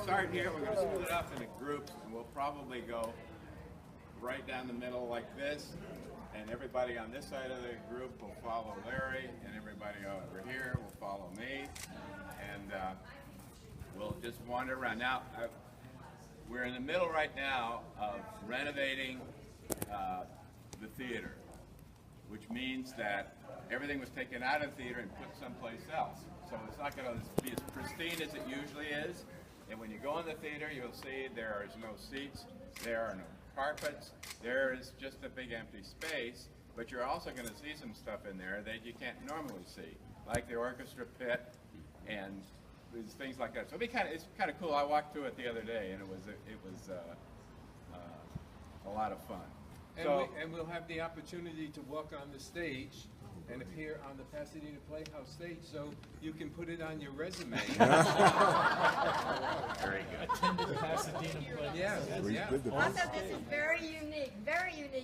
Start here, we're going to split up into groups, and we'll probably go right down the middle like this, and everybody on this side of the group will follow Larry, and everybody over here will follow me, and we'll just wander around. Now, we're in the middle right now of renovating the theater, which means that everything was taken out of the theater and put someplace else. So it's not going to be as pristine as it usually is. And when you go in the theater, you'll see there is no seats, there are no carpets, there is just a big empty space, but you're also going to see some stuff in there that you can't normally see, like the Orchestra Pit and things like that. So it's kind of cool. I walked through it the other day, and it was a lot of fun. And we'll have the opportunity to walk on the stage and appear on the Pasadena Playhouse stage, so you can put it on your resume. Very good. Attended Pasadena Playhouse. Yeah. Also, this is very unique,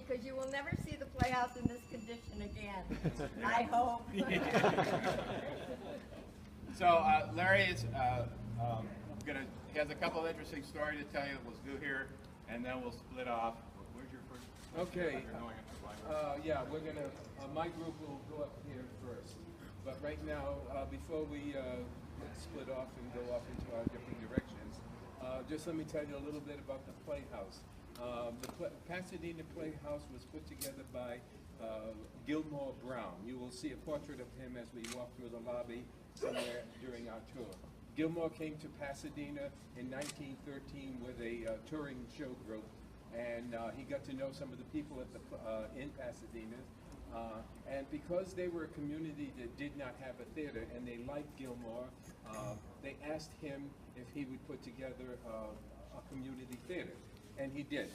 because you will never see the Playhouse in this condition again. I hope. So Larry is he has a couple of interesting stories to tell you. We'll do here, and then we'll split off. Where's your first? Okay. Yeah, we're gonna. My group will go up here first, but right now, before we split off and go off into our different directions, just let me tell you a little bit about the Playhouse. The Pasadena Playhouse was put together by Gilmore Brown. You will see a portrait of him as we walk through the lobby somewhere during our tour. Gilmore came to Pasadena in 1913 with a touring show group, and he got to know some of the people at in Pasadena. And because they were a community that did not have a theater and they liked Gilmore, they asked him if he would put together a community theater, and he did.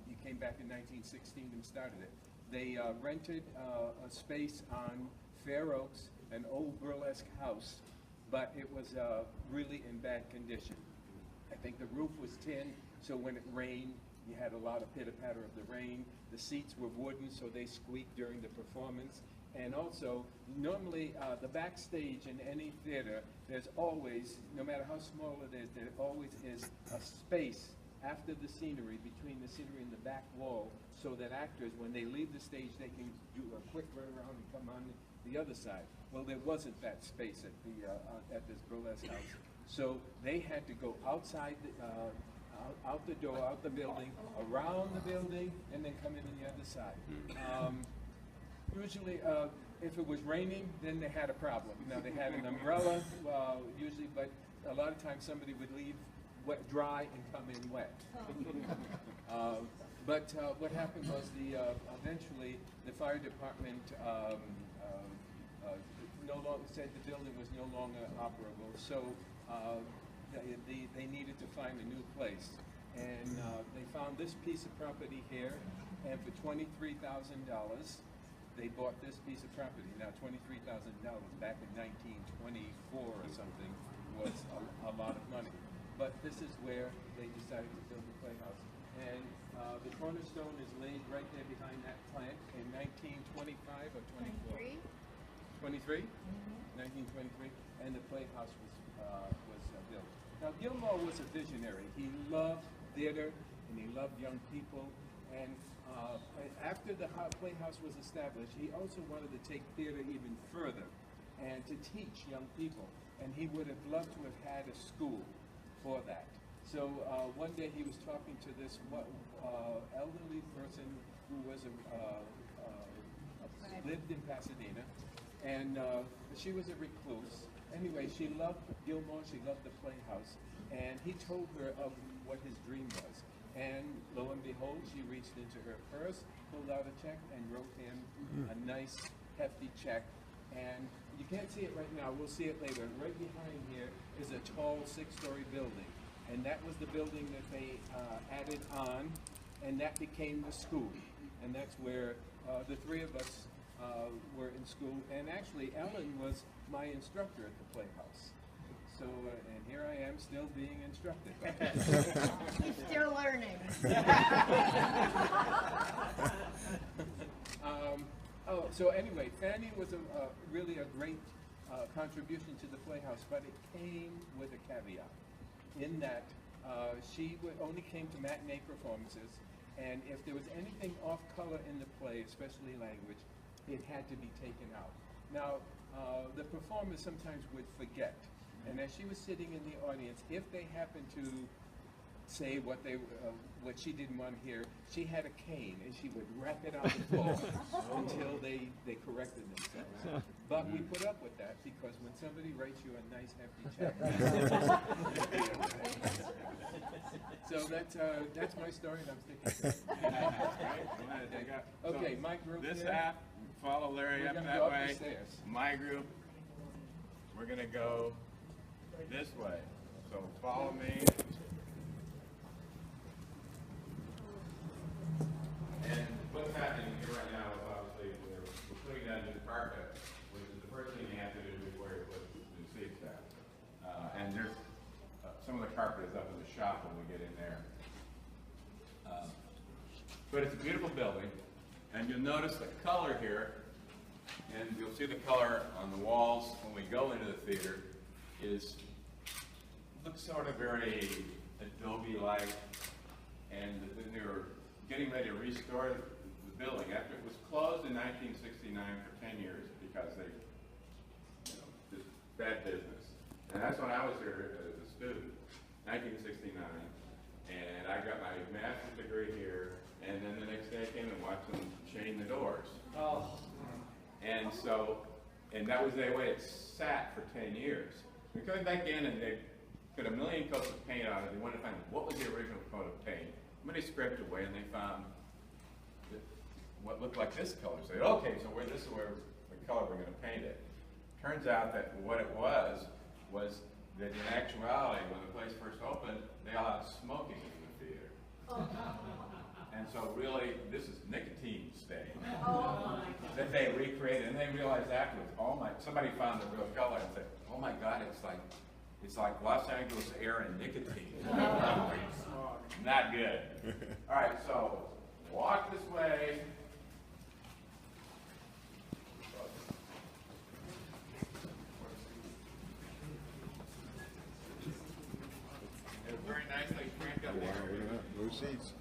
He came back in 1916 and started it. They rented a space on Fair Oaks, an old burlesque house, but it was really in bad condition. I think the roof was tin, so when it rained, you had a lot of pitter-patter of the rain. The seats were wooden, so they squeaked during the performance. And also, normally, the backstage in any theater, there's always, no matter how small it is, there always is a space after the scenery, between the scenery and the back wall, so that actors, when they leave the stage, they can do a quick run around and come on the other side. Well, there wasn't that space at this burlesque house. So they had to go outside out the door, out the building, around the building, and then come in on the other side. Usually, if it was raining, then they had a problem. Now, they had an umbrella, usually, but a lot of times somebody would leave dry and come in wet. But what happened was eventually the fire department no longer said the building was no longer operable, so they needed to find a new place, and they found this piece of property here, and for $23,000 they bought this piece of property. Now $23,000 back in 1924 or something was a lot of money, but this is where they decided to build the Playhouse, and the cornerstone is laid right there behind that plant in 1925 or 24. 23? 1923, and the Playhouse was built. Now, Gilmore was a visionary. He loved theater, and he loved young people, and after the Playhouse was established, he also wanted to take theater even further and to teach young people, and he would have loved to have had a school for that. So one day he was talking to this elderly person who was lived in Pasadena, and she was a recluse. Anyway, she loved Gilmore, she loved the Playhouse, and he told her of what his dream was. And lo and behold, she reached into her purse, pulled out a check, and wrote him a nice, hefty check. And you can't see it right now, we'll see it later. Right behind here is a tall 6-story building. And that was the building that they added on, and that became the school. And that's where the three of us were in school, and actually Ellen was my instructor at the Playhouse. So, and here I am still being instructed. He's still learning. Oh, so anyway, Fanny was really a great contribution to the Playhouse, but it came with a caveat in that she only came to matinee performances, and if there was anything off color in the play, especially language, it had to be taken out. Now, the performers sometimes would forget, and as she was sitting in the audience, if they happened to say what she didn't want to hear, she had a cane and she would rap it on the floor until they corrected themselves. But we put up with that because when somebody writes you a nice hefty check, so that's my story and I'm sticking to it. Okay, my group. This here, half, follow Larry we're up gonna that go up way. the stairs. My group, we're gonna go this way. So follow me. And what's happening here right now is obviously we're putting down new carpet, which is the first thing you have to do before you put new seats down. And there's some of the carpet is up in the shop when we get in there. But it's a beautiful building, and you'll notice the color here, and you'll see the color on the walls when we go into the theater looks sort of very Adobe-like, and they were getting ready to restore the building after it was closed in 1969 for 10 years because they, just bad business. And that's when I was here as a student, 1969, and I got my master's degree here, and then the next day I came and watched them chain the doors. Oh. And that was the way it sat for 10 years. They're coming back in and they put a million coats of paint on it. They wanted to find what was the original coat of paint. Somebody scraped away and they found what looked like this color. So they said, okay, so this is where the color we're going to paint it. Turns out that what it was that in actuality, when the place first opened, they allowed smoking in the theater. And so really, this is nicotine stain that they recreated, and they realized afterwards, somebody found the real color and said, oh my God, it's like Los Angeles air and nicotine. Not good. All right, so walk this way. It's very nicely cranked up there. Look at that, blue seats.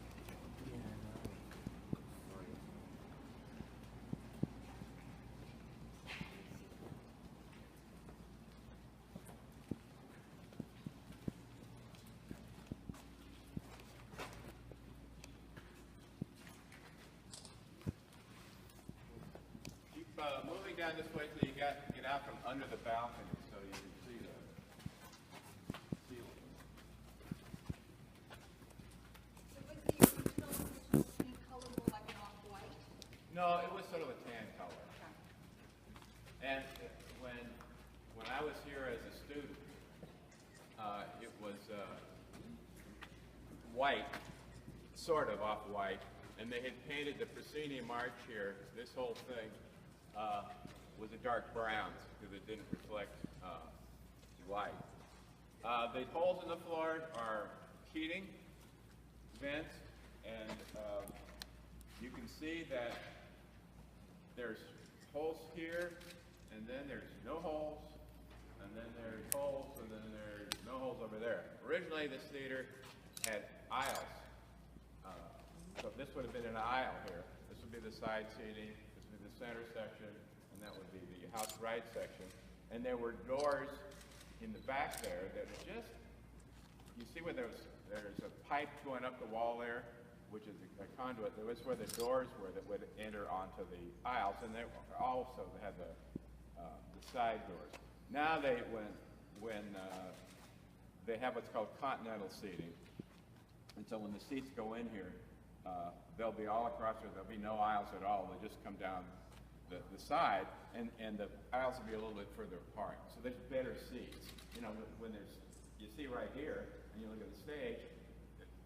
Keep moving down this way till you get out from under the balcony so you can see the ceiling. So was the original paint color more like an off-white? No, it was sort of a tan color. And when I was here as a student, it was white, sort of off-white, and they had painted the proscenium arch here. This whole thing was a dark brown because it didn't reflect light. The holes in the floor are heating vents, and you can see that there's holes here, and then there's no holes, and then there's holes, and then there's no holes over there. Originally, this theater had aisles. So this would have been an aisle here. This would be the side seating, this would be the center section, and that would be the house right section. And there were doors in the back there that just, you see where there's a pipe going up the wall there, which is a conduit. There was where the doors were that would enter onto the aisles, and they also had the side doors. Now they have what's called continental seating, and so when the seats go in here, they'll be all across there. There'll be no aisles at all. They just come down the side, and the aisles will be a little bit further apart. So there's better seats. When you see right here, and you look at the stage,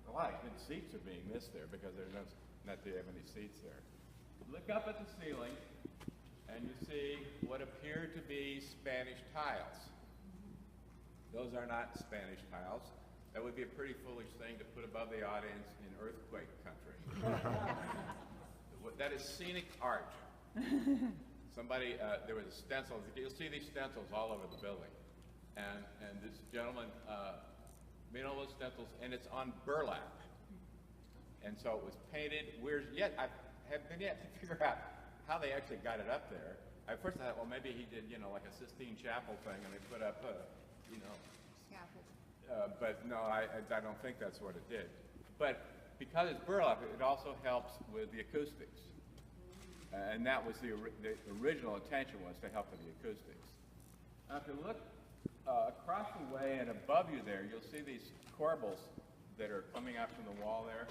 a lot of good seats are being missed there because there's not they have any seats there. Look up at the ceiling, and you see what appear to be Spanish tiles. Those are not Spanish tiles. That would be a pretty foolish thing to put above the audience in earthquake country. That is scenic art. Somebody, there was a stencil. You'll see these stencils all over the building, and this gentleman made all those stencils, and it's on burlap, and so it was painted. I have been yet to figure out how they actually got it up there. At first I thought, well, maybe he did, like a Sistine Chapel thing, and they put up, but no, I don't think that's what it did. But because it's burlap, it also helps with the acoustics. And that was the original intention, was to help with the acoustics. Now, if you look across the way and above you there, you'll see these corbels that are coming out from the wall there.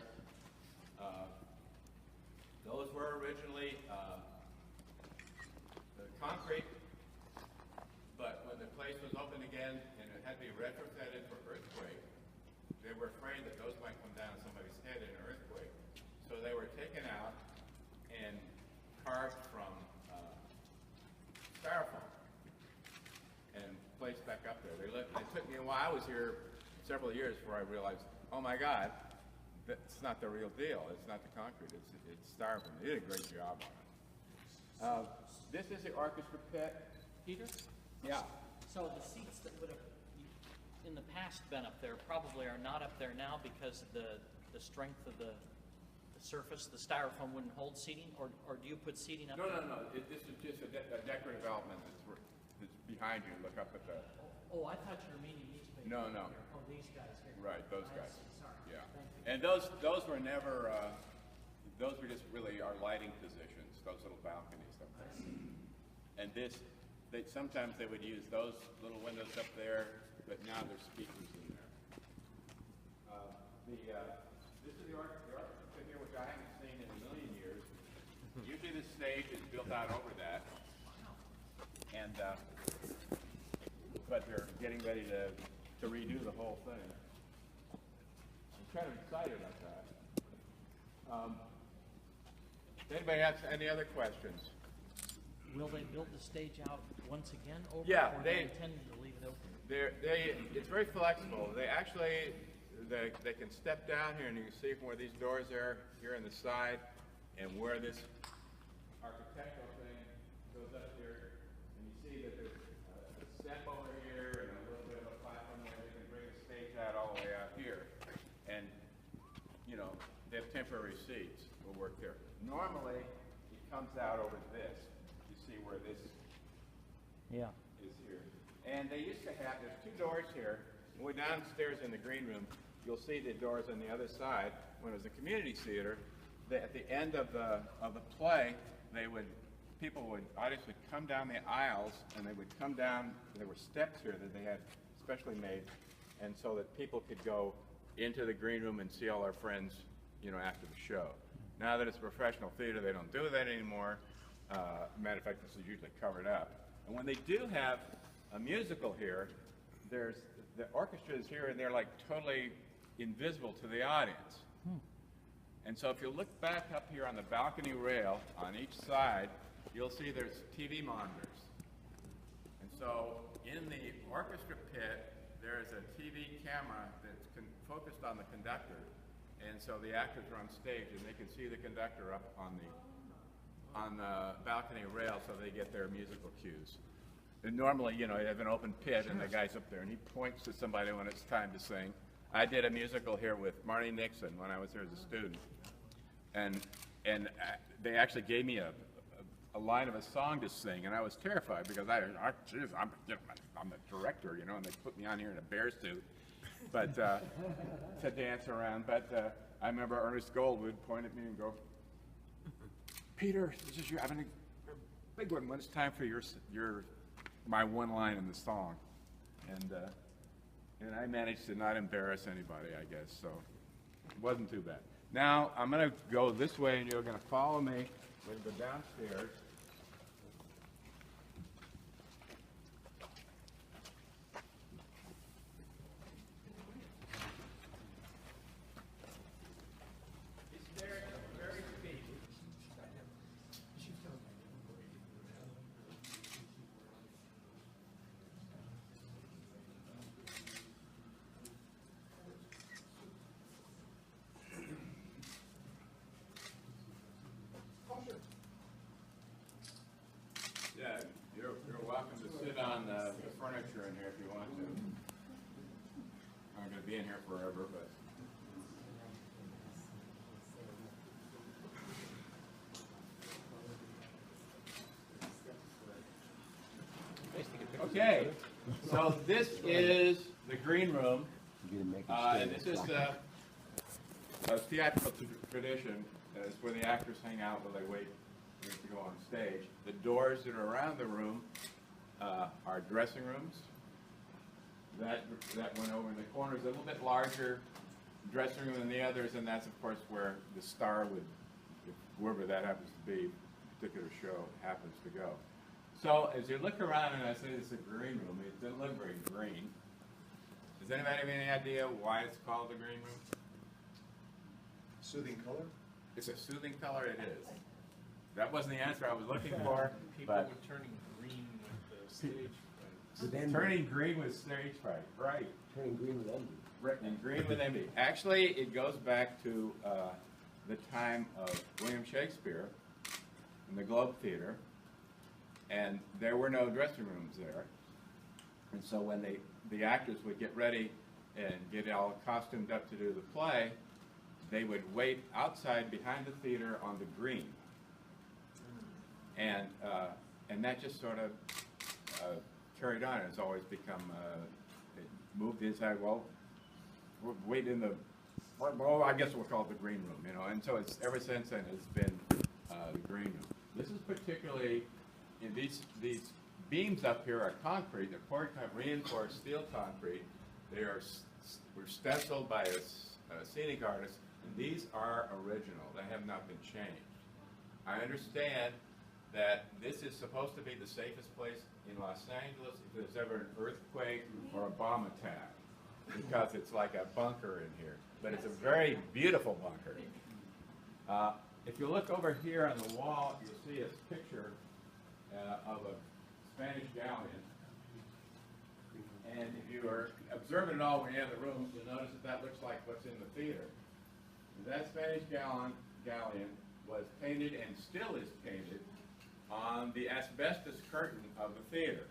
Those were originally concrete, but when the place was opened again and it had to be retrofitted for earthquake, they were afraid that those might come down on somebody's head in an earthquake. So they were taken out and carved from styrofoam and placed back up there. It took me a while. I was here several years before I realized, oh my God, that's not the real deal. It's not the concrete. It's styrofoam. They did a great job on it. This is the Orchestra Pit. Peter? Yeah. So the seats that would have, in the past, been up there probably are not up there now because of the strength of the surface. The styrofoam wouldn't hold seating, or do you put seating up there? No. This is just a decorative element that's behind you. Look up at the... Oh, I thought you were meaning these big. No. Oh, these guys here. Right, those guys. Sorry. Yeah. Thank you. And those were never, those were just really our lighting positions, those little balconies up there. And sometimes they would use those little windows up there, but now there's speakers in there. This is the orchestra here, which I haven't seen in a million years. Usually the stage is built out over that. And, but they're getting ready to redo the whole thing. I'm kind of excited about that. Anybody have any other questions? Will they build the stage out once again over? Yeah, or they intend to leave it open? It's very flexible. They can step down here, and you can see from where these doors are here on the side, and where this architectural thing goes up here, and you see that there's a step over here and a little bit of a platform where they can bring the stage out all the way out here, and they have temporary seats will work there. Normally, it comes out over this. You see where this is here. And they used to have, there's two doors here. When we're downstairs in the green room, you'll see the doors on the other side. When it was a community theater, at the end of the play, people would, audience would come down the aisles, and they would come down, there were steps here that they had specially made, and so that people could go into the green room and see all our friends, after the show. Now that it's a professional theater, they don't do that anymore. Matter of fact, this is usually covered up. And when they do have a musical here, the orchestra is here, and they're like totally invisible to the audience. And so if you look back up here on the balcony rail on each side, you'll see there's TV monitors. And so in the orchestra pit, there's a TV camera that's focused on the conductor. And so the actors are on stage, and they can see the conductor up on the balcony rail, so they get their musical cues. And normally, you have an open pit, and the guy's up there, and he points to somebody when it's time to sing. I did a musical here with Marty Nixon when I was here as a student, and they actually gave me a line of a song to sing, and I was terrified because I'm the director, and they put me on here in a bear suit, but to dance around. But I remember Ernest Gold would point at me and go, "Peter, this is having a big one. When it's time for my one line in the song," and I managed to not embarrass anybody, I guess. So it wasn't too bad. Now I'm going to go this way, and you're going to follow me. We're going to go downstairs. be in here forever, but. Okay, so this is the green room, and this is a theatrical tradition. It's where the actors hang out while they wait to go on stage. The doors that are around the room are dressing rooms. That went over in the corner is a little bit larger dressing room than the others, and that's of course where the star would, whoever that happens to be, particular show happens to go. So as you look around, and I say this is a green room, it doesn't look very green. Does anybody have any idea why it's called the green room? Soothing color? It's a soothing color, it is. That wasn't the answer I was looking for, People but were turning green with the stage. turning green with stage fright, right. Turning green with envy. Right, and green with envy. Actually, it goes back to the time of William Shakespeare in the Globe Theater, and there were no dressing rooms there. And so when the actors would get ready and get all costumed up to do the play, they would wait outside behind the theater on the green. And that just sort of carried on. It's always become, it moved inside, well, we'll wait in the, well, I guess we'll call it the green room, you know. And so it's, ever since then, it's been the green room. This is particularly, in these beams up here are concrete. They're poured reinforced steel concrete. They were stenciled by a scenic artist, and these are original. They have not been changed. I understand that this is supposed to be the safest place in Los Angeles if there's ever an earthquake or a bomb attack, because it's like a bunker in here. But it's a very beautiful bunker. If you look over here on the wall, you'll see a picture of a Spanish galleon. And if you are observing it all when you're in the room, you'll notice that looks like what's in the theater. And that Spanish galleon was painted and still is painted on the asbestos curtain of the theater.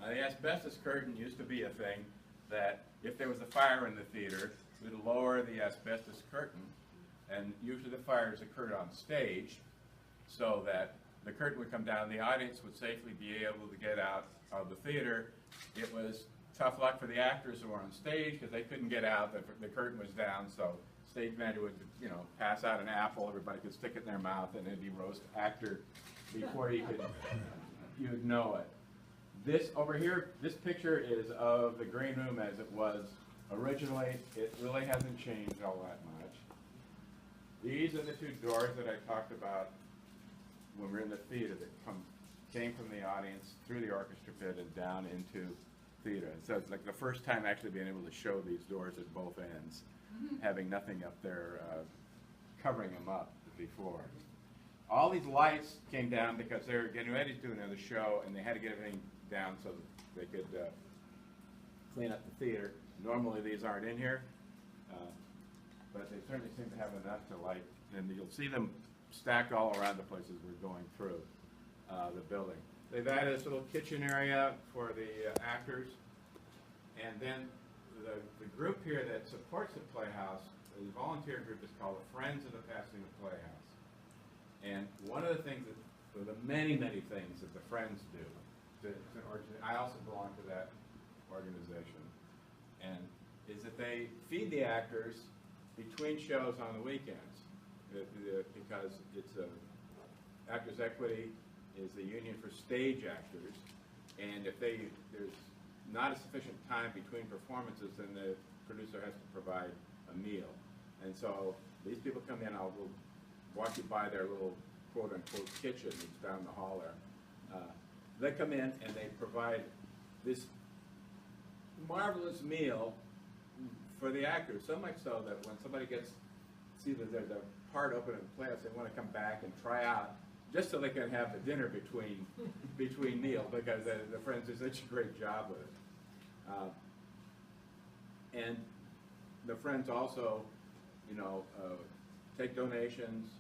Now, the asbestos curtain used to be a thing that if there was a fire in the theater, we'd lower the asbestos curtain, and usually the fires occurred on stage, so that the curtain would come down, the audience would safely be able to get out of the theater. It was tough luck for the actors who were on stage because they couldn't get out, the curtain was down, so stage manager would, you know, pass out an apple, everybody could stick it in their mouth, and it'd be roast actor before you'd know it. This over here, this picture is of the green room as it was originally. It really hasn't changed all that much. These are the two doors that I talked about when we were in the theater that came from the audience through the orchestra pit and down into theater. So it's like the first time actually being able to show these doors at both ends, having nothing up there covering them up before. All these lights came down because they were getting ready to do another show, and they had to get everything down so that they could clean up the theater. Normally these aren't in here, but they certainly seem to have enough to light, and you'll see them stacked all around the places we're going through the building. They've added this little kitchen area for the actors, and then the group here that supports the Playhouse, the volunteer group, is called the Friends of the Pasadena Playhouse. And one of the things that, the many, many things that the Friends do, I also belong to that organization, and is that they feed the actors between shows on the weekends, because it's Actors Equity is the union for stage actors, and if there's not a sufficient time between performances, then the producer has to provide a meal. And so these people come in, I'll walk you by their little quote-unquote kitchen that's down the hall there. They come in and they provide this marvelous meal for the actors, so much so that when somebody see that there's a part open in the Playhouse, they want to come back and try out, just so they can have the dinner between meals, because the Friends do such a great job with it. And the Friends also, you know, take donations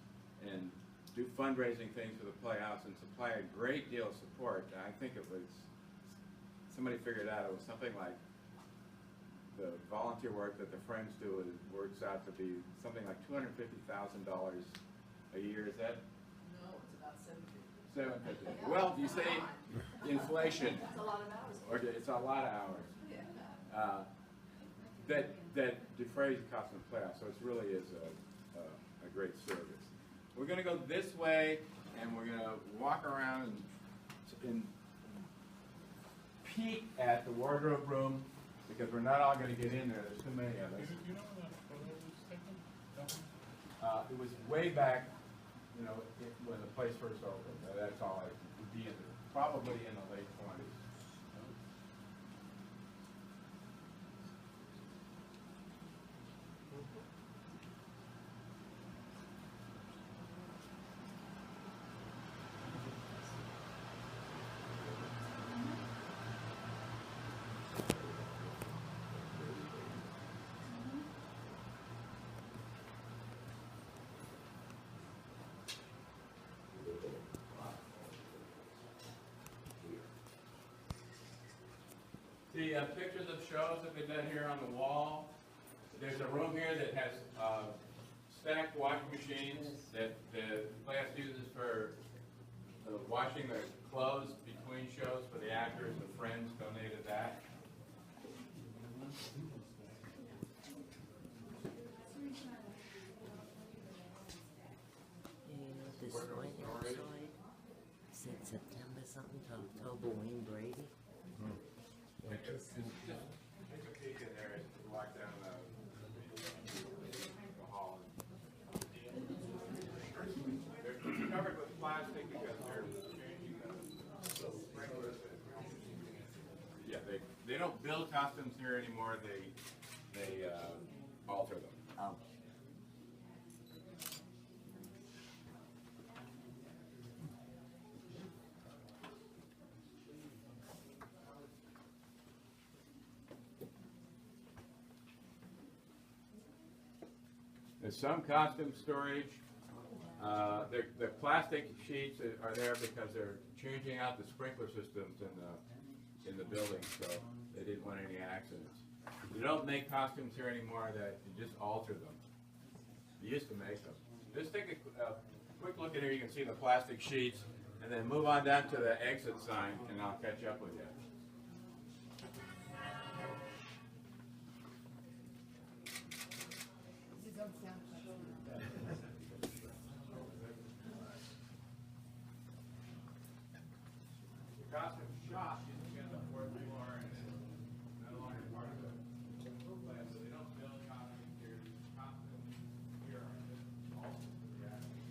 and do fundraising things for the Playhouse and supply a great deal of support. I think it was, somebody figured out, it was something like the volunteer work that the Friends do works out to be something like $250,000 a year. Is that? No, it's about 750. 750. Well, you say inflation. It's a lot of hours. Okay, it's a lot of hours. Yeah. That defrays the cost of the Playhouse, so it really is a great service. We're going to go this way, and we're going to walk around and peek at the wardrobe room, because we're not all going to get in there. There's too many of us. Do you know when that photo was taken? It was way back, you know, when the place first opened. That's all I would be in there. Probably in the late 20s. The pictures of shows have been done here on the wall. There's a room here that has stacked washing machines that the Playhouse uses for washing the clothes between shows for the actors. The Friends donated that. This white outside said September something to October, Wayne Brady. Just take a peek in there as you walk down the hall. They're covered with plastic because they're changing the sprinklers. Yeah, they don't build costumes here anymore. They alter them. Oh. There's some costume storage. The plastic sheets are there because they're changing out the sprinkler systems in the building, so they didn't want any accidents. You don't make costumes here anymore. That you just alter them. You used to make them. Just take a quick look at here. You can see the plastic sheets, and then move on down to the exit sign, and I'll catch up with you. Costume shop used to be on the fourth floor, and it's no longer part of the plan, so they don't build costumes here. Costumes here are just also costumes.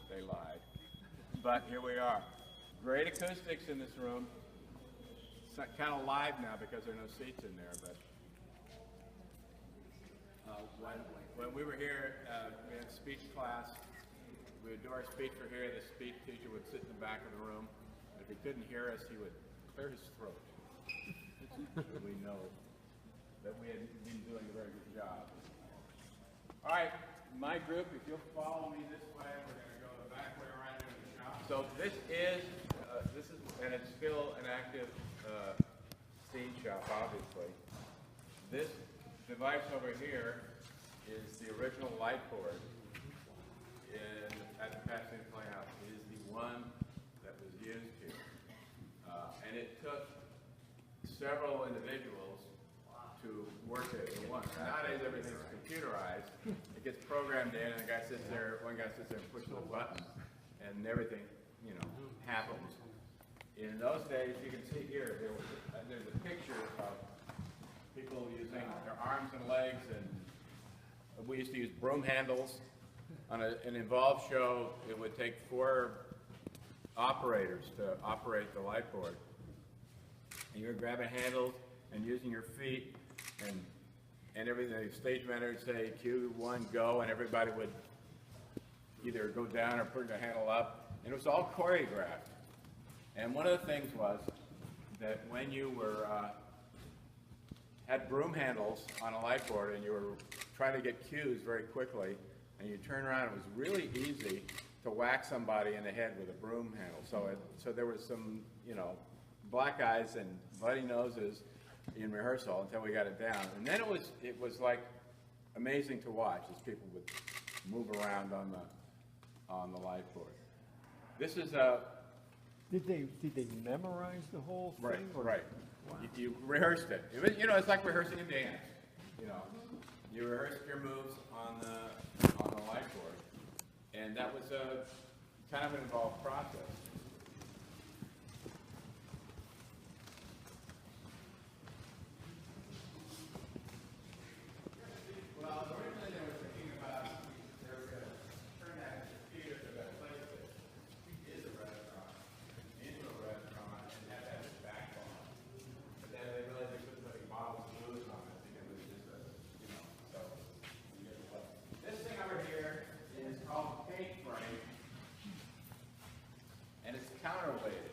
They lied. But here we are. Great acoustics in this room. It's kind of live now because there are no seats in there, but when we were here, we had speech class. We would do our speech for here. The speech teacher would sit in the back of the room. If he couldn't hear us, he would clear his throat. So we know that we had been doing a very good job. All right, my group, if you'll follow me this way, we're going to go the back way around into the shop. So this is, and it's still an active scene shop, obviously. This device over here is the original light board at the Pasadena Playhouse. It is the one that was used here. And it took several individuals to work it in one. Nowadays everything's computerized. It gets programmed in, and one guy sits there and pushes a button, and everything, happens. In those days, you can see here, there's a picture of people using their arms and legs, and we used to use broom handles on an involved show, it would take 4 operators to operate the light board. And you're grabbing handles and using your feet and everything. The stage manager would say, cue 1, go, and everybody would either go down or put the handle up. And it was all choreographed. And one of the things was that when you were had broom handles on a light board and you were trying to get cues very quickly, and you turn around, it was really easy to whack somebody in the head with a broom handle. So there was some, you know, black eyes and bloody noses in rehearsal until we got it down. And then it was like amazing to watch as people would move around on the light board. This is a Did they memorize the whole thing? right, or- right. Wow. You rehearsed it. It was, you know, it's like rehearsing a dance. You know, you rehearsed your moves on the light board, and that was a kind of an involved process. Well, originally they were thinking about they were going to turn that theater to that place that is a restaurant into a restaurant and have that as a backbone. But then they realized they couldn't put any bottles of booze on it because it was just a, you know, so you get the play. This thing over here is called paint frame, and it's counterweighted,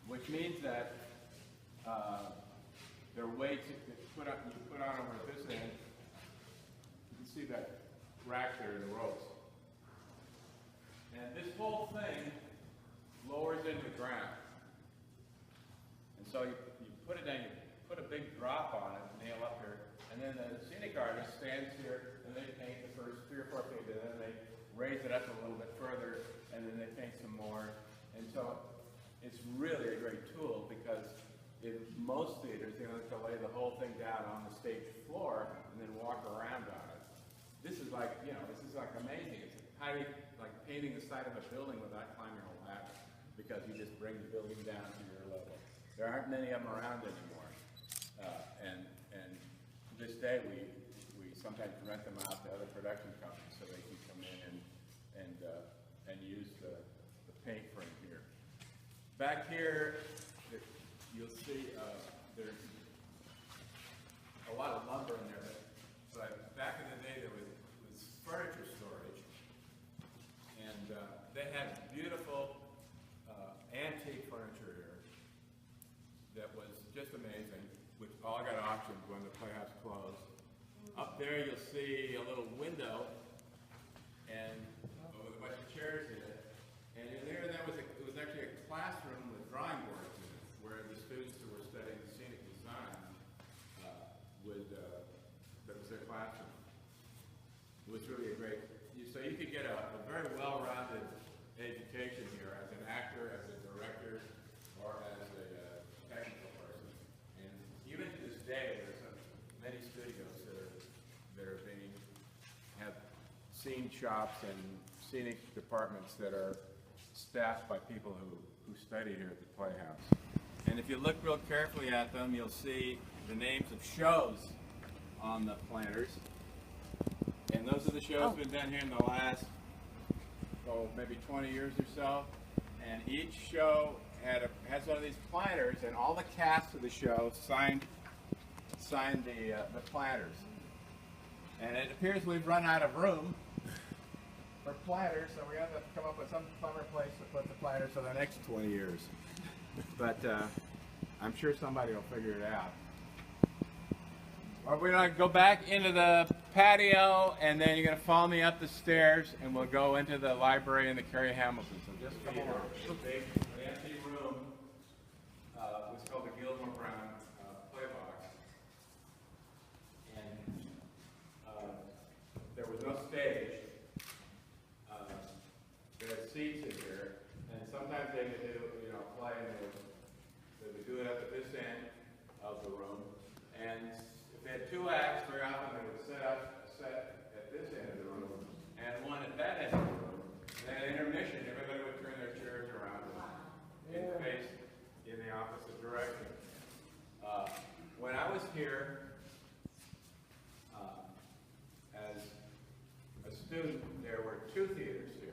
which means that there are weights you put on over at this end. You can see that rack there in the ropes. And this whole thing lowers into the ground. And so you put it down, you put a big drop on it, nail up here, and then the scenic artist stands here and they paint the first 3 or 4 feet, and then they raise it up a little bit further, and then they paint some more. And so it's really a great tool because in most theaters, they have to lay the whole thing down on the stage floor and then walk around on it. This is like, you know, this is like amazing. It's highly like painting the side of a building without climbing a ladder because you just bring the building down to your level. There aren't many of them around anymore. And to this day, we sometimes rent them out to other production companies so they can come in and use the paint frame here. Back here, you'll see there's a lot of lumber in there, but back in the day there was furniture storage, and they had beautiful antique furniture here that was just amazing, which all got auctioned when the Playhouse closed. Up there you'll see a little window and with a bunch of chairs in it, and in there it was actually a classroom with drawing boards in it, where the students who were studying scenic design that was their classroom. It was really a great, so you could get a very well-rounded education here as an actor, as a director, or as a technical person. And even to this day, there's many studios that are have scene shops and scenic departments that are staffed by people who studied here at the Playhouse. And if you look real carefully at them, you'll see the names of shows on the planters. And those are the shows we've done here in the last, maybe 20 years or so. And each show has one of these planters, and all the cast of the show signed the planters. And it appears we've run out of room for planters, so we have to come up with some clever place to put the planters for the next 20 years. But I'm sure somebody will figure it out. Or we're going to go back into the patio, and then you're going to follow me up the stairs, and we'll go into the library and the Carrie Hamilton. So just come along. The big empty room was called the Gilmore Playbox. And there was no stage. There are seats in here, and sometimes they would do, play, and they would do it up at this end of the room. And if they had 2 acts, very often they would set up a set at this end of the room and one at that end of the room. And then at intermission, everybody would turn their chairs around and face in the opposite direction. When I was here as a student, there were two theaters here.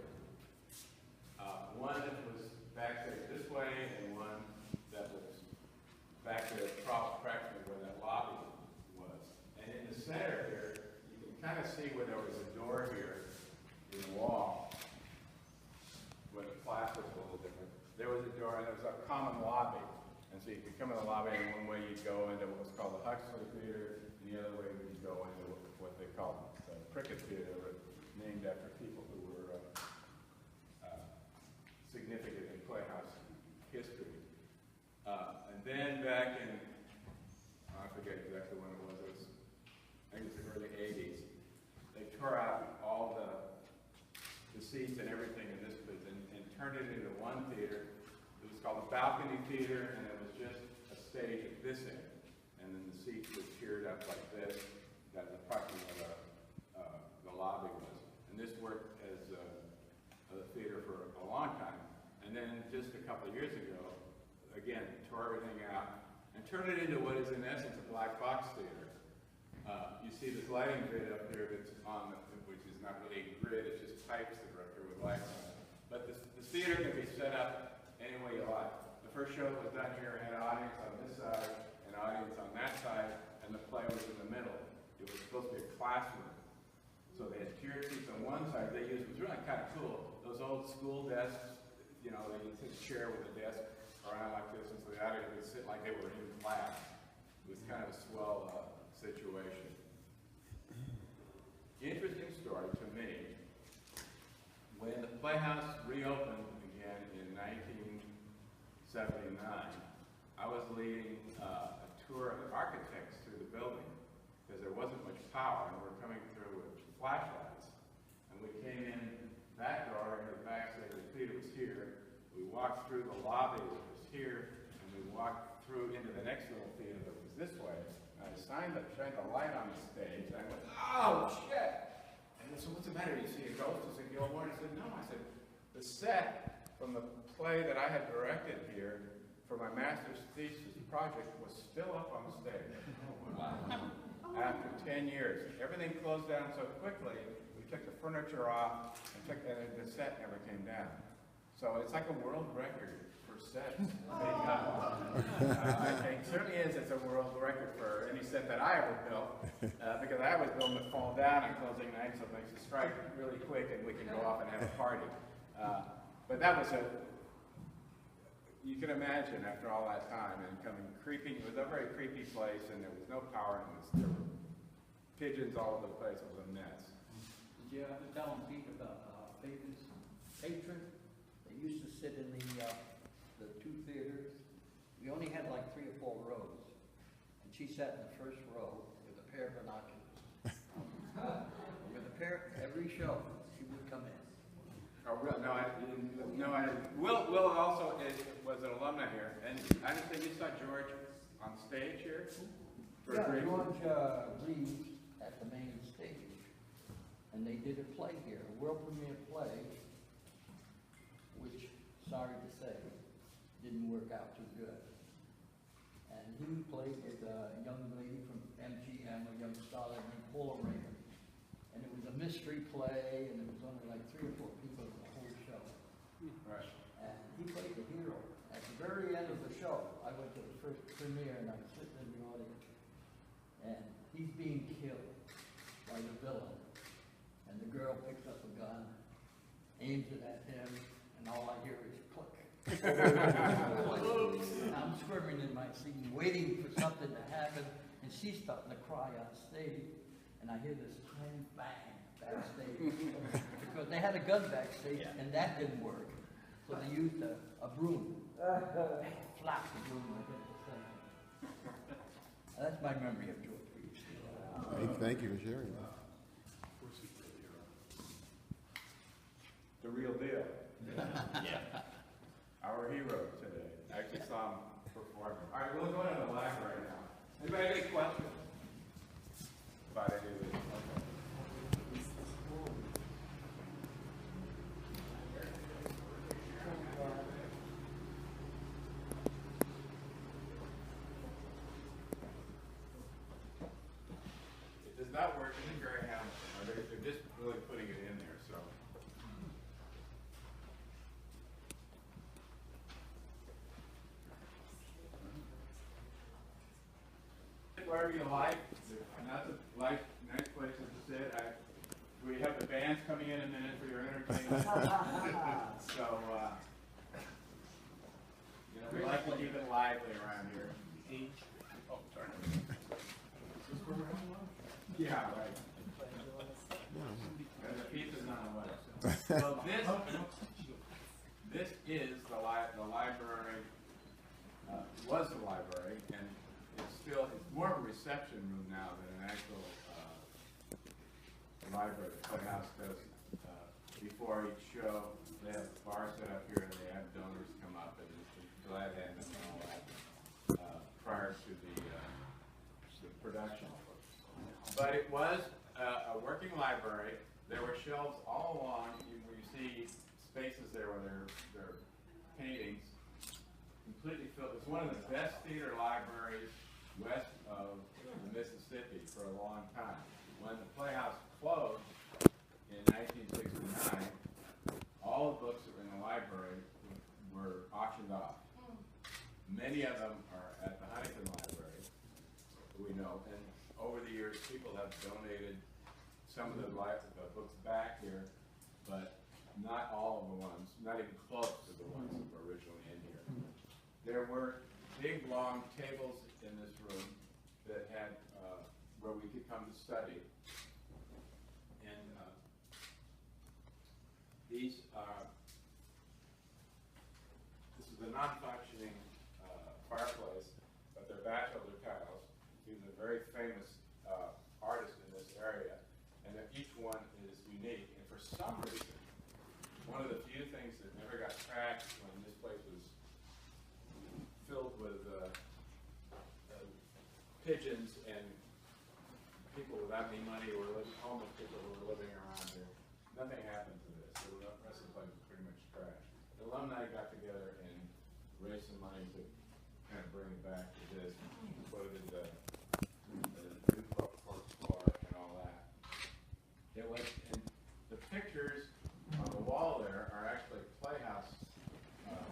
One that was backstage this way, and one that was back there practically where that lobby was. And in the center here, you can kind of see where there was a door here in the wall, where the class was a little different. There was a door, and there was a common lobby. And so you could come in the lobby, and one way you'd go into what was called the Huxley Theater, and the other way you'd go into what they called the Cricket Theater, named after people who were significant in Playhouse history. And then back in, I forget exactly when it was, I think it was the early 80s, they tore out all the seats and everything in this place and turned it into one theater. It was called the Balcony Theater, and it was just a stage at this end. And then the seats were tiered up like this. That's approximately what the lobby was. And this worked as a theater for a long time. And then just a couple of years ago, again, tore everything out and turned it into what is in essence a black box theater. You see this lighting grid up here that's on, which is not really a grid, it's just pipes that are up here with lights on it. But the theater can be set up any way you like. The first show that was done here had an audience on this side, an audience on that side, and the play was in the middle. It was supposed to be a classroom. So they had tiered seats on one side. They used, it was really kind of cool, those old school desks, you know, they would sit a chair with a desk around like this, and so the audience would sit like they were in class. It was kind of a swell situation. Interesting story to me, when the Playhouse reopened again in 1979, I was leading a tour of the architects through the building because there wasn't much power and we were coming through with flashlights. And we came in that door into the backstage, the theater was here. We walked through the lobby that was here, and we walked through into the next little theater that was this way. And I shined the light on the stage, and I went, oh, shit! And they said, what's the matter? You see a ghost? I said, Gilmore? And I said, no. I said, the set from the play that I had directed here for my master's thesis project was still up on the stage. After 10 years. Everything closed down so quickly, we took the furniture off, and the set never came down. So it's like a world record for sets. It certainly is. It's a world record for any set that I ever built, because I always build them to fall down on closing night, so it makes it strike really quick, and we can go off and have a party. But that was you can imagine after all that time and coming creeping. It was a very creepy place, and there was no power, and there were pigeons all over the place. It was a mess. Did you ever tell Pete about Bacon's patron? They used to sit in the two theaters. We only had like 3 or 4 rows, and she sat in the first row with a pair of binoculars. With a pair, every show she would come in. Oh, really? No, I didn't. No, I didn't. Will also was an alumni here, and I understand you saw George on stage here. Yeah, George Reed at the main stage, and they did a play here, a world premiere play, which, sorry to say, didn't work out too good. And he played with a young lady from MGM, a young scholar named Paula Raymond. And it was a mystery play, and it was only like 3 or 4 people in the whole show. Right. And he played the hero. At the very end of the show, I went to the first premiere, and I was sitting in the audience. And he's being killed by the villain. And the girl picks up a gun, aims it at him, and all I hear is click. And I'm squirming in my seat, waiting for something to happen, and she's starting to cry on stage. And I hear this tiny bang backstage. Because they had a gun backstage, and that didn't work. So they used a broom. Flap the broom like that. That's my memory of George Reeves. Thank you for sharing that. The real deal. Yeah. Our hero today. I actually saw him perform. All right, we'll go into the library now. Anybody have any questions about any of this? Okay. It does not work in the Greyhound. They're just really putting it in wherever you like. And that's a nice place to sit. We have the bands coming in a minute for your entertainment. So, you know, we like to keep it lively around here. Oh, sorry. Yeah, right. And the pizza's on the way. So this is the library, was the library, and it's more of a reception room now than an actual library. The Playhouse does, before each show, they have a bar set up here and they have donors come up and glad hand and all that prior to the production. But it was a working library. There were shelves all along where you see spaces there where there are paintings completely filled. It's one of the best theater libraries west of the Mississippi for a long time. When the Playhouse closed in 1969, all the books that were in the library were auctioned off. Many of them are at the Huntington Library, we know, and over the years people have donated some of the books back here, but not all of the ones, not even close to the ones that were originally in here. There were big long tables in this room that had where we could come to study. And this is a non-functioning fireplace, but they're bachelor tiles. These are very famous artists in this area, and each one is unique. And for some reason, one of the few things that never got trashed when this place was filled with pigeons and people without any money or homeless people who were living around here, nothing happened to this. The rest of the place was pretty much trashed. The alumni got together and raised some money to kind of bring it back to this, put it in the new floor and all that. It was, and the pictures on the wall there are actually Playhouse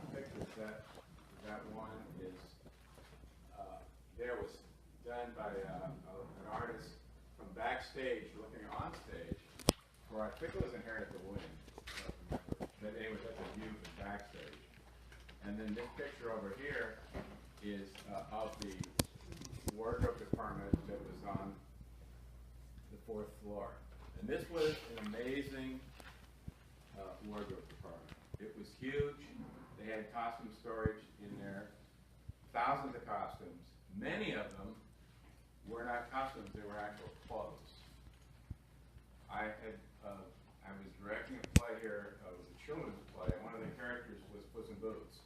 pictures. That one is there was done by an artist from backstage looking on stage for, I think it was Inherit the Wind. But anyway, that's a view from backstage. And then this picture over here is of the wardrobe department that was on the 4th floor. And this was an amazing wardrobe department. It was huge. They had costume storage in there, thousands of costumes. Many of them were not costumes, they were actual clothes. I was directing a play here, it was a children's play, and one of the characters was Puss in Boots.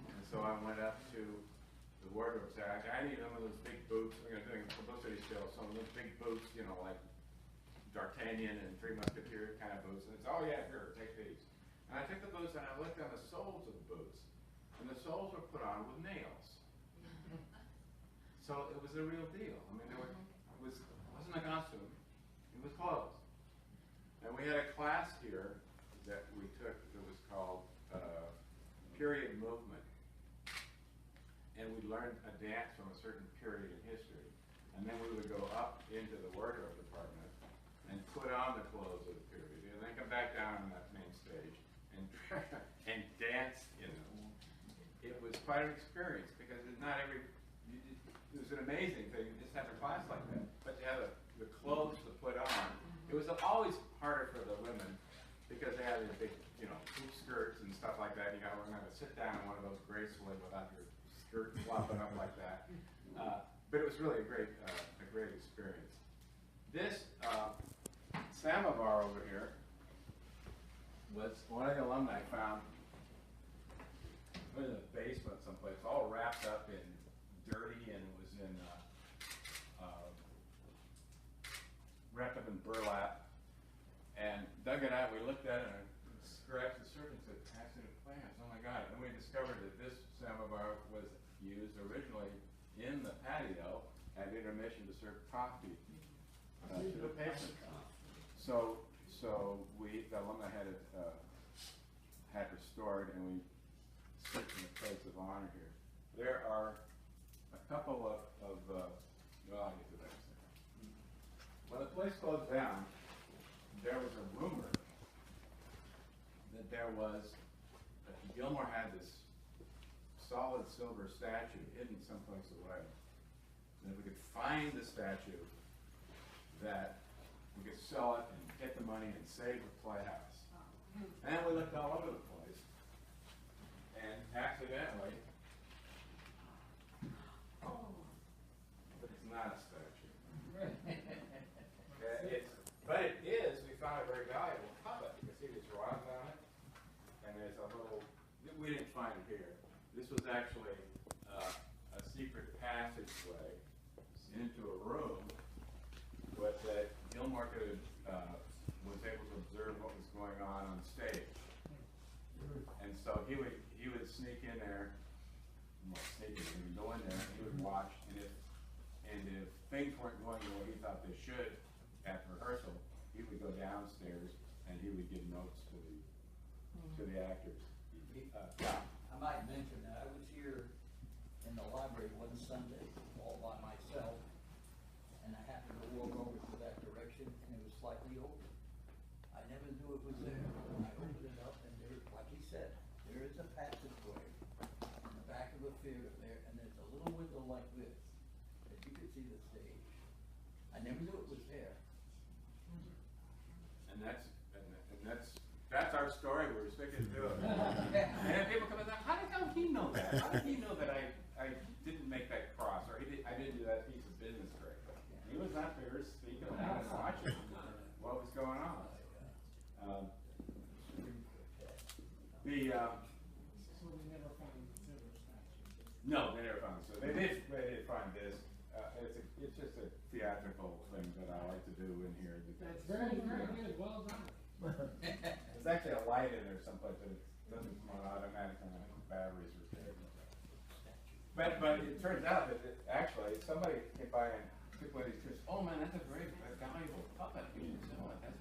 And so I went up to the wardrobe and said, I need some of those big boots. I'm going to do a publicity still, some of those big boots, you know, like D'Artagnan and Three Musketeers kind of boots. And it's, oh yeah, here, take these. And I took the boots and I looked on the soles of the boots, and the soles were put on with nails. So it was a real deal. I mean, it wasn't a costume, it was clothes. And we had a class here that we took that was called Period Movement. And we learned a dance from a certain period in history. And then we would go up into the wardrobe department and put on the clothes of the period, and then come back down on that main stage and and dance in them. It was quite an experience because not every it was an amazing thing just to have a class like that. But to have the clothes to put on, it was always harder for the women because they had these big, you know, hoop skirts and stuff like that. You got to learn how to sit down in one of those gracefully without your skirt flopping up like that. But it was really a great experience. This samovar over here was one of the alumni found in the basement someplace, all wrapped up in dirty, and it was in wrapped up in burlap. And Doug and I, we looked at it and scratched the surface and said, "Accident Playhouse, oh my God." And we discovered that this samovar was used originally in the patio at intermission to serve coffee to the patrons. So the alumni had it restored, and we sit in the place of honor here. There are a couple of well, I'll get to that in a second. When the place closed down, there was a rumor that Gilmore had this solid silver statue hidden someplace away. And if we could find the statue, that we could sell it and get the money and save the Playhouse. And we looked all over the place, and accidentally, but it's not a statue. But it is, we found a very valuable puppet. You can see these rods on it, and there's a little, we didn't find it here. This was actually a secret passageway into a room, but that Gilmore was able to observe what was going on stage. And so he would sneak in there, well, sneak in, he would go in there, and he would watch, and if things weren't going the way he thought they should at rehearsal, he would go downstairs and he would give notes to the actors. I might mention that I was here in the library one Sunday all by myself, and I happened to walk over to that direction, and it was slightly open. I never knew it was there. I opened it up, and there, like he said, there is a passageway in the back of the theater there, and there's a little window like this that you could see the stage. I never knew it was there. And that's our story. We're sticking to it. And then people come in and say, how did he know that? How did he know that I didn't make that cross, or I didn't do that piece of business correctly? He was not there speaking out and watching what was going on. No, they never found it. So they did find this. It's just a theatrical thing that I like to do in here. That's very, very good. Well done. There's actually a light in there someplace that it doesn't come on automatically when the batteries are dead. But it turns out that actually somebody came by and took one of these pictures. Oh man, that's a very valuable puppet. You should sell it. That's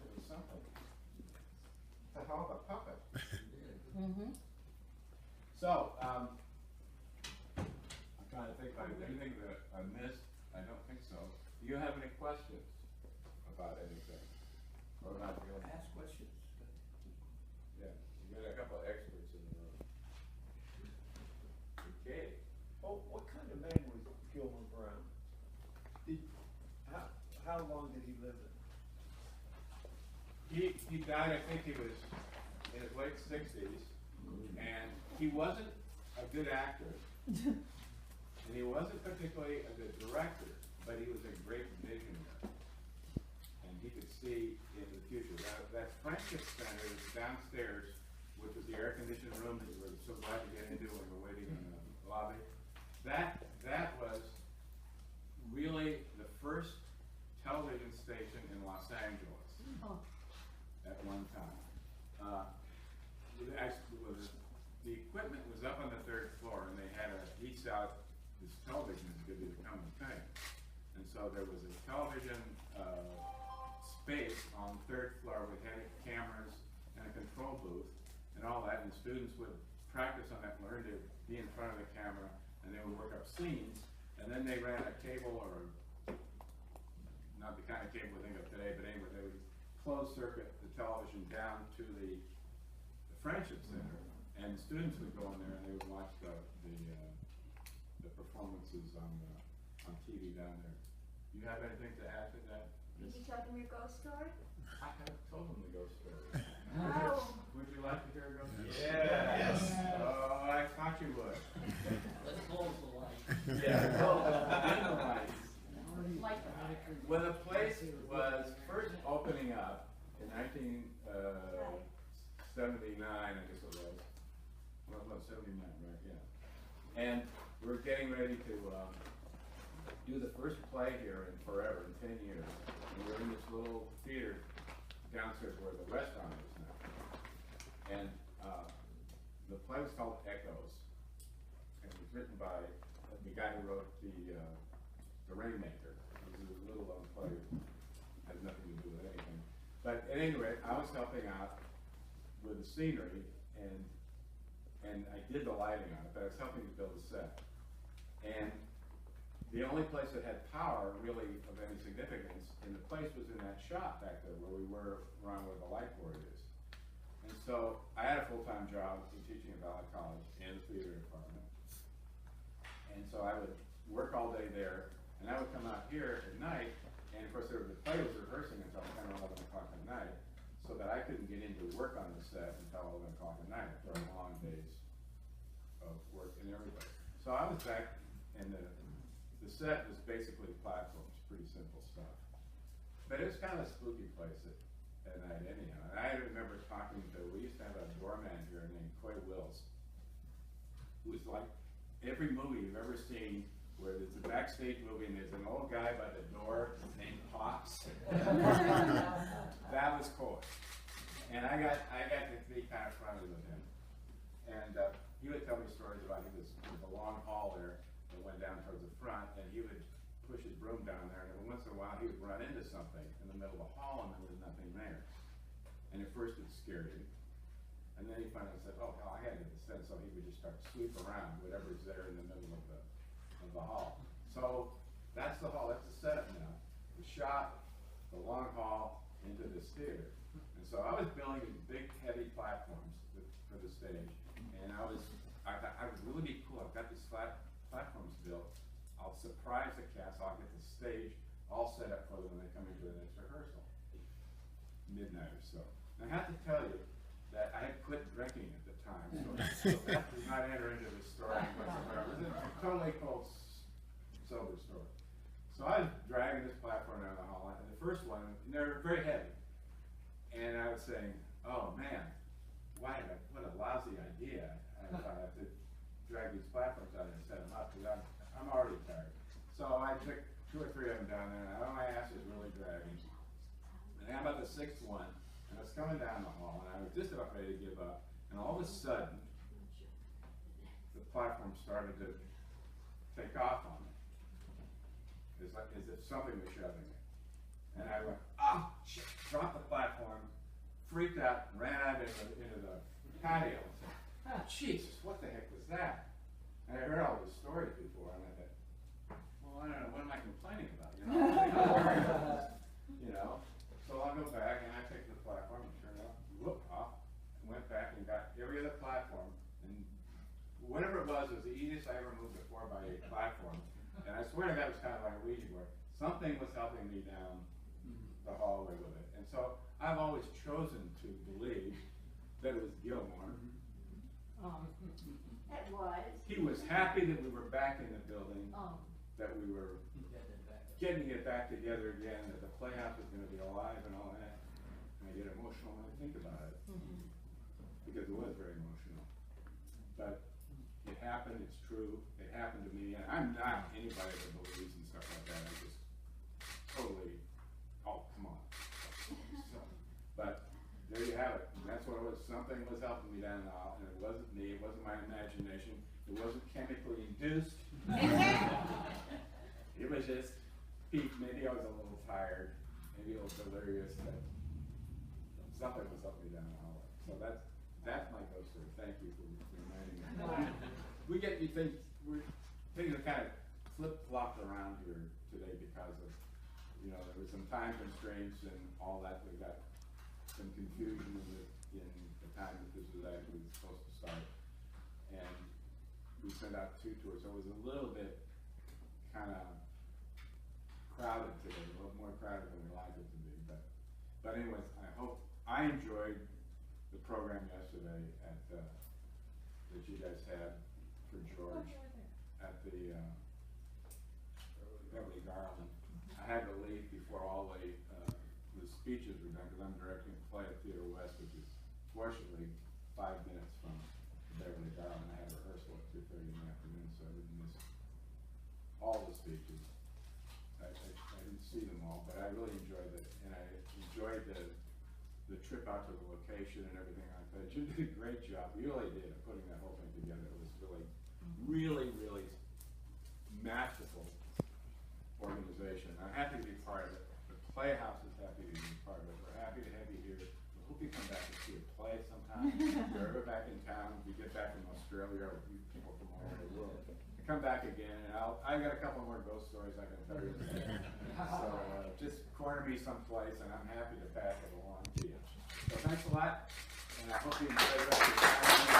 really something. It's a hell of a puppet. So, I'm trying to think if there's anything that I missed. I don't think so. Do you have any questions about anything? Or not really? Ask questions. Yeah, you got a couple of experts in the room. Okay. Oh, what kind of man was Gilmore Brown? How long did he live in? He died, I think he was in his late 60s, and he wasn't a good actor, and he wasn't particularly a good director, but he was a great visionary, and he could see in the future. That Friendship Center is downstairs, which was the air-conditioned room that you were so glad to get into when you were waiting in the lobby. That was really the first television station in Los Angeles at one time. The equipment was up on the third floor, and they had a east out this television is going to be the common thing. And so there was a television space on the third floor with cameras and a control booth and all that, and the students would practice on that, learn to be in front of the camera, and they would work up scenes, and then they ran a cable, or not the kind of cable we think of today, but anyway, they would closed circuit the television down to the Friendship Center, and the students would go in there and they would watch the performances on TV down there. Do you have anything to add to that? Did you tell them your ghost story? I have told them the ghost story. Oh. Would you like to hear a ghost story? Yeah. Yes. Oh, I thought you would. Let's close the light. Yeah. Dim the lights. Like When the place was first opening up in 1979, I guess it was. Well, no, 79, right? Yeah. And we're getting ready to do the first play here in forever, in 10 years. And we're in this little theater downstairs where the restaurant is now. And the play was called Echoes. And it was written by the guy who wrote the Rainmaker. It was a little known play, has nothing to do with anything. But at any rate, I was helping out with the scenery, and I did the lighting on it, but I was helping to build a set. And The only place that had power really of any significance in the place was in that shop back there where we were around where the light board is. And so I had a full-time job in teaching at Valley College in the theater department. And so I would work all day there, and I would come out here at night, and of course the play was rehearsing until 10 or 11 o'clock at night, so that I couldn't get into work on the set until 11 o'clock at night after long days of work and everything. So I was back, and the set was basically platforms, pretty simple stuff. But it was kind of a spooky place at night anyhow. And I remember talking to, we used to have a doorman here named Coy Wills, who was like every movie you've ever seen where there's a backstage movie and there's an old guy by the door named Pops. That was Coy. And I got to be kind of friendly with him. And he would tell me stories about there was a long hall there that went down towards the front, and he would push his broom down there, and every once in a while he would run into something in the middle of the hall, and there was nothing there. And at first it scared him. And then he finally said, oh, hell, I had to get the sense, so he would just start sweep around whatever's there in the middle of the hall. So that's the hall, that's the setup now. The shop, the long hall, into this theater. And so I was building these big, heavy platforms for the stage, and I thought I would really be cool. I've got these platforms built. I'll surprise the cast. I'll get the stage all set up for them when they come into the next rehearsal, midnight or so. And I have to tell you that I had quit drinking at the time, so that does not enter into the story whatsoever. It was a totally cold, sober story. So I was dragging this platform down the hall, and the first one, and they were very heavy. And I was saying, oh man, what a lousy idea. I have to drag these platforms out and set them up, because I'm already tired. So I took 2 or 3 of them down there, and my ass was really dragging. And I got about the 6th one, and I was coming down the hall, and I was just about ready to give up, and all of a sudden, the platform started to take off on me. As if something was shoving me. And I went, oh, shit, dropped the platform, freaked out, ran out into the patio, and said, oh, Jesus, what the heck was that? And I heard all these stories before, and I thought, well, I don't know, what am I complaining about? You know? So I'll go back, and I take the platform and turn it off, and went back and got every other platform, and whatever it was the easiest I ever moved a 4x8 platform. And I swear that was kind of like a Ouija board. Something was helping me down the hallway with it. And so I've always chosen to believe that it was Gilmore. It was. He was happy that we were back in the building, that we were getting it back together again, that the Playhouse was going to be alive and all that. And I get emotional when I think about it, because it was very emotional. But it happened, it's true, it happened to me, and I'm not anybody that believes in stuff like that. I just totally, oh, come on. So, but there you have it. And that's what it was. Something was helping me down the aisle, and it wasn't me, it wasn't my imagination, it wasn't chemically induced. It was just, maybe I was a little tired, maybe a little delirious, but something was helping me down the hallway. So that's my ghost story. Thank you for reminding me. We get things are kind of flip-flopped around here today because of, there was some time constraints and all that. We got some confusion in the time that this was actually supposed to start. And we sent out 2 tours, so it was a little bit kind of crowded today, a little more crowded than we like it to be. But anyways, I enjoyed the program yesterday that you guys had for George at the Beverly Garland. I had to leave before all the speeches were done, because I'm directing a play at Theater West, which is fortunately 5 minutes from Beverly Garland. I had a rehearsal at 2:30 in the afternoon, so I didn't miss all the speeches. I didn't see them all, but I really enjoyed it, and I enjoyed the trip out to the location and everything like that. You did a great job, you really did, of putting that whole thing together. It was really masterful organization. I'm happy to be part of it. The Playhouse is happy to be part of it. We're happy to have you here. We hope you come back and see a play sometime. If you're ever back in town, if you get back from Australia, or people from all over the world, come back again, and I've got a couple more ghost stories I can tell you. So just corner me someplace, and I'm happy to pass it along to you. So thanks a lot, and I hope you enjoy the rest of your time.